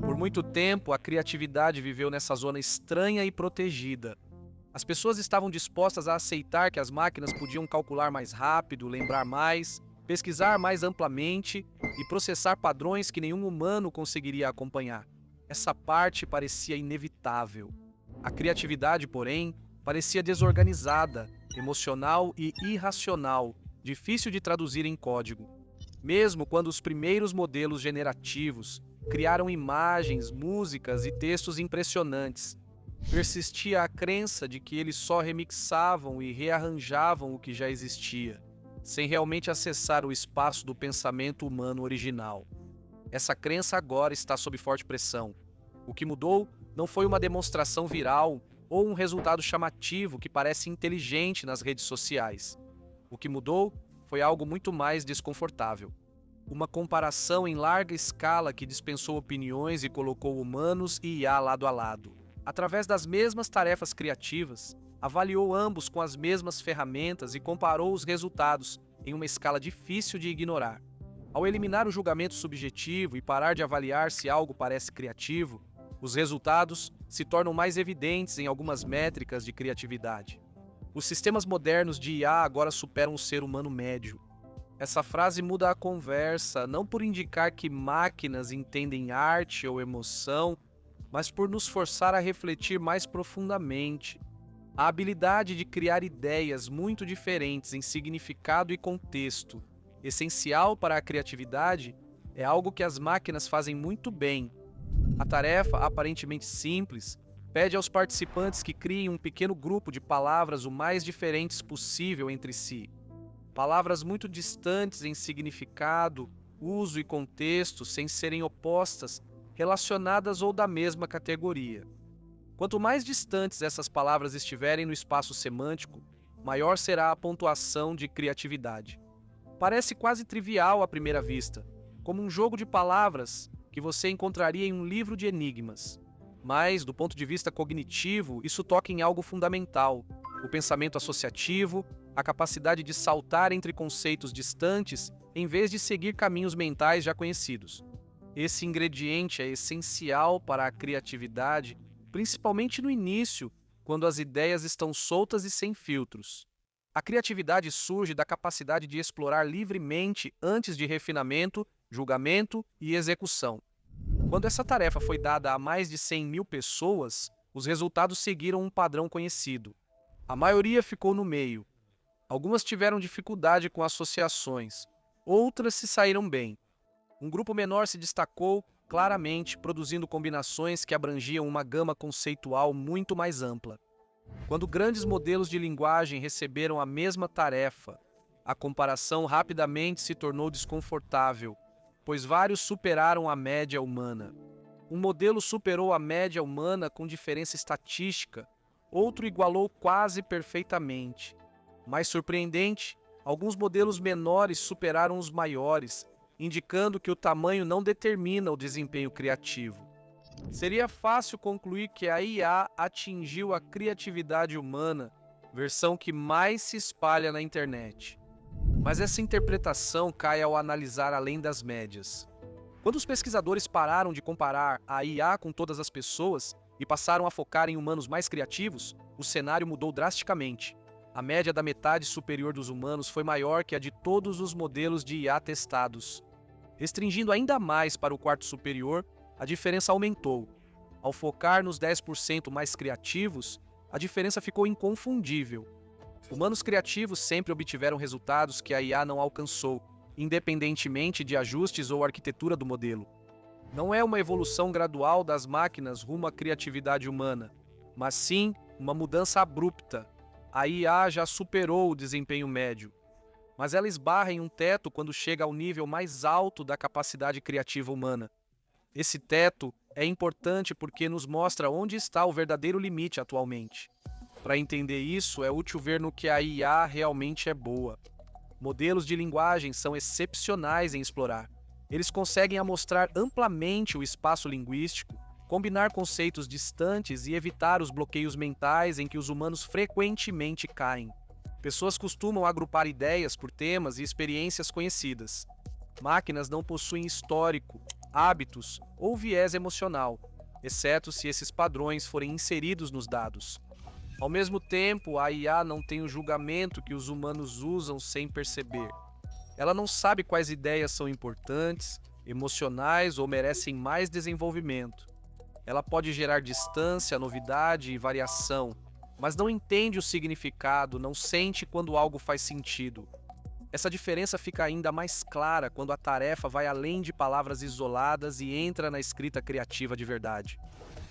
Por muito tempo, a criatividade viveu nessa zona estranha e protegida. As pessoas estavam dispostas a aceitar que as máquinas podiam calcular mais rápido, lembrar mais, pesquisar mais amplamente e processar padrões que nenhum humano conseguiria acompanhar. Essa parte parecia inevitável. A criatividade, porém, parecia desorganizada, emocional e irracional, difícil de traduzir em código. Mesmo quando os primeiros modelos generativos criaram imagens, músicas e textos impressionantes, persistia a crença de que eles só remixavam e rearranjavam o que já existia, sem realmente acessar o espaço do pensamento humano original. Essa crença agora está sob forte pressão. O que mudou não foi uma demonstração viral ou um resultado chamativo que parece inteligente nas redes sociais. O que mudou foi algo muito mais desconfortável. Uma comparação em larga escala que dispensou opiniões e colocou humanos e IA lado a lado. Através das mesmas tarefas criativas, avaliou ambos com as mesmas ferramentas e comparou os resultados em uma escala difícil de ignorar. Ao eliminar o julgamento subjetivo e parar de avaliar se algo parece criativo, os resultados se tornam mais evidentes em algumas métricas de criatividade. Os sistemas modernos de IA agora superam o ser humano médio. Essa frase muda a conversa, não por indicar que máquinas entendem arte ou emoção, mas por nos forçar a refletir mais profundamente. A habilidade de criar ideias muito diferentes em significado e contexto, essencial para a criatividade, é algo que as máquinas fazem muito bem. A tarefa, aparentemente simples, pede aos participantes que criem um pequeno grupo de palavras o mais diferentes possível entre si. Palavras muito distantes em significado, uso e contexto, sem serem opostas, relacionadas ou da mesma categoria. Quanto mais distantes essas palavras estiverem no espaço semântico, maior será a pontuação de criatividade. Parece quase trivial à primeira vista, como um jogo de palavras que você encontraria em um livro de enigmas. Mas, do ponto de vista cognitivo, isso toca em algo fundamental: o pensamento associativo, a capacidade de saltar entre conceitos distantes em vez de seguir caminhos mentais já conhecidos. Esse ingrediente é essencial para a criatividade, principalmente no início, quando as ideias estão soltas e sem filtros. A criatividade surge da capacidade de explorar livremente antes de refinamento, julgamento e execução. Quando essa tarefa foi dada a mais de 100.000 pessoas, os resultados seguiram um padrão conhecido. A maioria ficou no meio. Algumas tiveram dificuldade com associações, outras se saíram bem. Um grupo menor se destacou claramente, produzindo combinações que abrangiam uma gama conceitual muito mais ampla. Quando grandes modelos de linguagem receberam a mesma tarefa, a comparação rapidamente se tornou desconfortável, pois vários superaram a média humana. Um modelo superou a média humana com diferença estatística, outro igualou quase perfeitamente. Mais surpreendente, alguns modelos menores superaram os maiores, indicando que o tamanho não determina o desempenho criativo. Seria fácil concluir que a IA atingiu a criatividade humana, versão que mais se espalha na internet. Mas essa interpretação cai ao analisar além das médias. Quando os pesquisadores pararam de comparar a IA com todas as pessoas e passaram a focar em humanos mais criativos, o cenário mudou drasticamente. A média da metade superior dos humanos foi maior que a de todos os modelos de IA testados. Restringindo ainda mais para o quarto superior, a diferença aumentou. Ao focar nos 10% mais criativos, a diferença ficou inconfundível. Humanos criativos sempre obtiveram resultados que a IA não alcançou, independentemente de ajustes ou arquitetura do modelo. Não é uma evolução gradual das máquinas rumo à criatividade humana, mas sim uma mudança abrupta. A IA já superou o desempenho médio, mas ela esbarra em um teto quando chega ao nível mais alto da capacidade criativa humana. Esse teto é importante porque nos mostra onde está o verdadeiro limite atualmente. Para entender isso, é útil ver no que a IA realmente é boa. Modelos de linguagem são excepcionais em explorar. Eles conseguem amostrar amplamente o espaço linguístico, combinar conceitos distantes e evitar os bloqueios mentais em que os humanos frequentemente caem. Pessoas costumam agrupar ideias por temas e experiências conhecidas. Máquinas não possuem histórico, hábitos ou viés emocional, exceto se esses padrões forem inseridos nos dados. Ao mesmo tempo, a IA não tem o julgamento que os humanos usam sem perceber. Ela não sabe quais ideias são importantes, emocionais ou merecem mais desenvolvimento. Ela pode gerar distância, novidade e variação, mas não entende o significado, não sente quando algo faz sentido. Essa diferença fica ainda mais clara quando a tarefa vai além de palavras isoladas e entra na escrita criativa de verdade.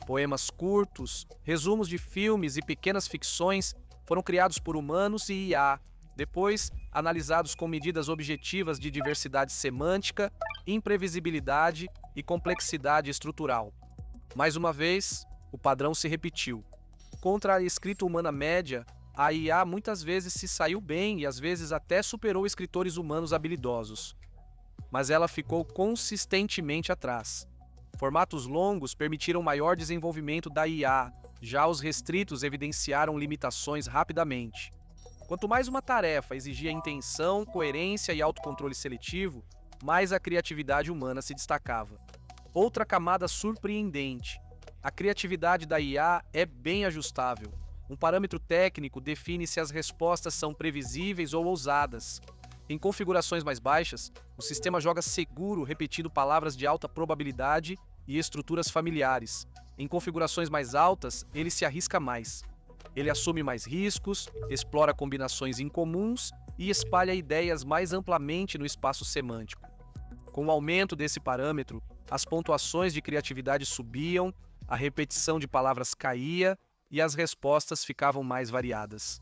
Poemas curtos, resumos de filmes e pequenas ficções foram criados por humanos e IA, depois analisados com medidas objetivas de diversidade semântica, imprevisibilidade e complexidade estrutural. Mais uma vez, o padrão se repetiu. Contra a escrita humana média, a IA muitas vezes se saiu bem e às vezes até superou escritores humanos habilidosos. Mas ela ficou consistentemente atrás. Formatos longos permitiram maior desenvolvimento da IA, já os restritos evidenciaram limitações rapidamente. Quanto mais uma tarefa exigia intenção, coerência e autocontrole seletivo, mais a criatividade humana se destacava. Outra camada surpreendente: a criatividade da IA é bem ajustável. Um parâmetro técnico define se as respostas são previsíveis ou ousadas. Em configurações mais baixas, o sistema joga seguro repetindo palavras de alta probabilidade e estruturas familiares. Em configurações mais altas, ele se arrisca mais. Ele assume mais riscos, explora combinações incomuns e espalha ideias mais amplamente no espaço semântico. Com o aumento desse parâmetro, as pontuações de criatividade subiam, a repetição de palavras caía e as respostas ficavam mais variadas.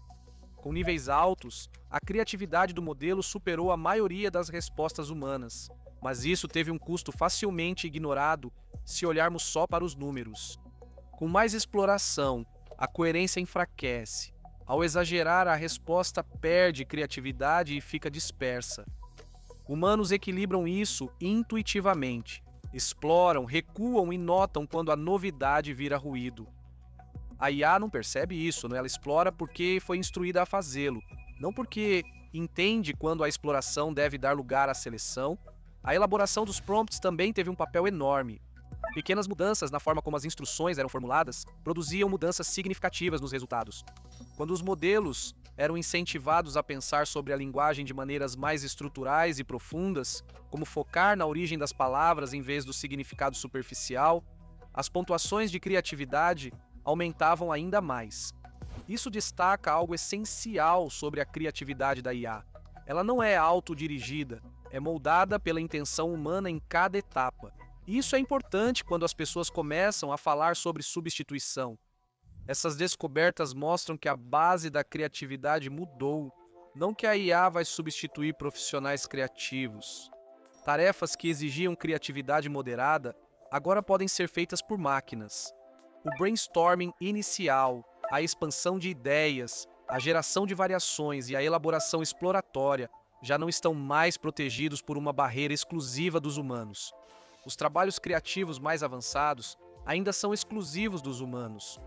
Com níveis altos, a criatividade do modelo superou a maioria das respostas humanas, mas isso teve um custo facilmente ignorado se olharmos só para os números. Com mais exploração, a coerência enfraquece. Ao exagerar, a resposta perde criatividade e fica dispersa. Humanos equilibram isso intuitivamente. Exploram, recuam e notam quando a novidade vira ruído. A IA não percebe isso, ela explora porque foi instruída a fazê-lo, não porque entende quando a exploração deve dar lugar à seleção. A elaboração dos prompts também teve um papel enorme. Pequenas mudanças na forma como as instruções eram formuladas produziam mudanças significativas nos resultados. Quando os modelos eram incentivados a pensar sobre a linguagem de maneiras mais estruturais e profundas, como focar na origem das palavras em vez do significado superficial, as pontuações de criatividade aumentavam ainda mais. Isso destaca algo essencial sobre a criatividade da IA. Ela não é autodirigida, é moldada pela intenção humana em cada etapa. Isso é importante quando as pessoas começam a falar sobre substituição. Essas descobertas mostram que a base da criatividade mudou, não que a IA vai substituir profissionais criativos. Tarefas que exigiam criatividade moderada agora podem ser feitas por máquinas. O brainstorming inicial, a expansão de ideias, a geração de variações e a elaboração exploratória já não estão mais protegidos por uma barreira exclusiva dos humanos. Os trabalhos criativos mais avançados ainda são exclusivos dos humanos.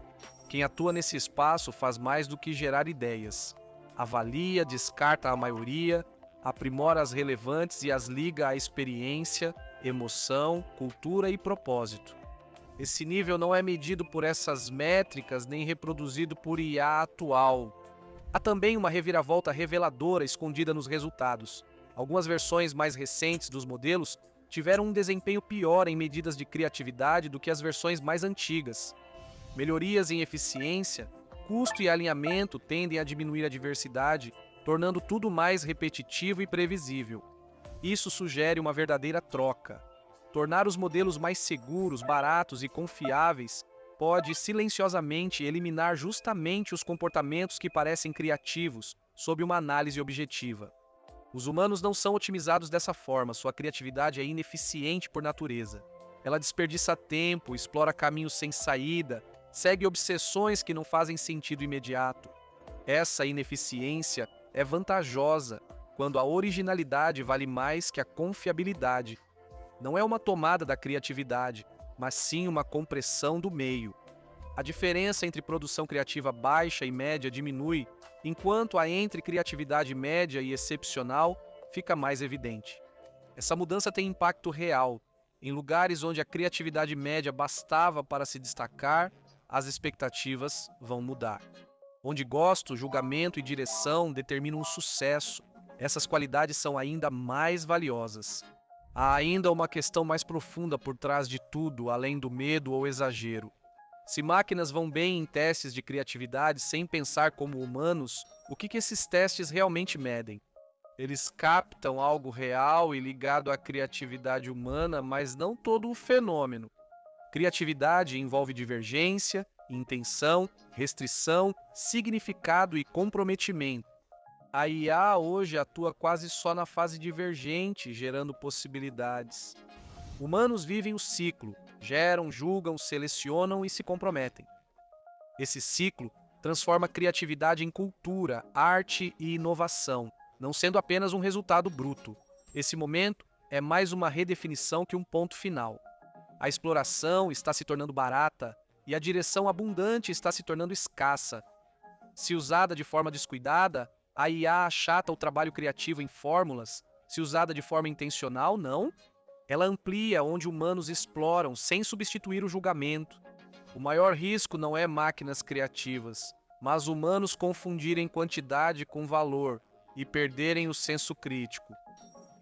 Quem atua nesse espaço faz mais do que gerar ideias. Avalia, descarta a maioria, aprimora as relevantes e as liga à experiência, emoção, cultura e propósito. Esse nível não é medido por essas métricas nem reproduzido por IA atual. Há também uma reviravolta reveladora escondida nos resultados. Algumas versões mais recentes dos modelos tiveram um desempenho pior em medidas de criatividade do que as versões mais antigas. Melhorias em eficiência, custo e alinhamento tendem a diminuir a diversidade, tornando tudo mais repetitivo e previsível. Isso sugere uma verdadeira troca. Tornar os modelos mais seguros, baratos e confiáveis pode silenciosamente eliminar justamente os comportamentos que parecem criativos sob uma análise objetiva. Os humanos não são otimizados dessa forma, sua criatividade é ineficiente por natureza. Ela desperdiça tempo, explora caminhos sem saída, segue obsessões que não fazem sentido imediato. Essa ineficiência é vantajosa quando a originalidade vale mais que a confiabilidade. Não é uma tomada da criatividade, mas sim uma compressão do meio. A diferença entre produção criativa baixa e média diminui, enquanto a entre criatividade média e excepcional fica mais evidente. Essa mudança tem impacto real. Em lugares onde a criatividade média bastava para se destacar, as expectativas vão mudar. Onde gosto, julgamento e direção determinam o sucesso, essas qualidades são ainda mais valiosas. Há ainda uma questão mais profunda por trás de tudo, além do medo ou exagero. Se máquinas vão bem em testes de criatividade sem pensar como humanos, o que esses testes realmente medem? Eles captam algo real e ligado à criatividade humana, mas não todo o fenômeno. Criatividade envolve divergência, intenção, restrição, significado e comprometimento. A IA hoje atua quase só na fase divergente, gerando possibilidades. Humanos vivem o ciclo, geram, julgam, selecionam e se comprometem. Esse ciclo transforma a criatividade em cultura, arte e inovação, não sendo apenas um resultado bruto. Esse momento é mais uma redefinição que um ponto final. A exploração está se tornando barata e a direção abundante está se tornando escassa. Se usada de forma descuidada, a IA achata o trabalho criativo em fórmulas. Se usada de forma intencional, não. Ela amplia onde humanos exploram sem substituir o julgamento. O maior risco não é máquinas criativas, mas humanos confundirem quantidade com valor e perderem o senso crítico.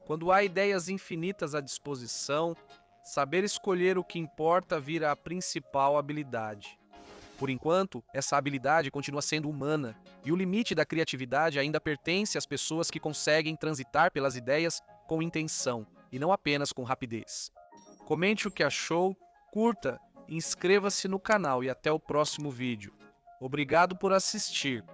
Quando há ideias infinitas à disposição, saber escolher o que importa vira a principal habilidade. Por enquanto, essa habilidade continua sendo humana, e o limite da criatividade ainda pertence às pessoas que conseguem transitar pelas ideias com intenção, e não apenas com rapidez. Comente o que achou, curta, inscreva-se no canal e até o próximo vídeo. Obrigado por assistir.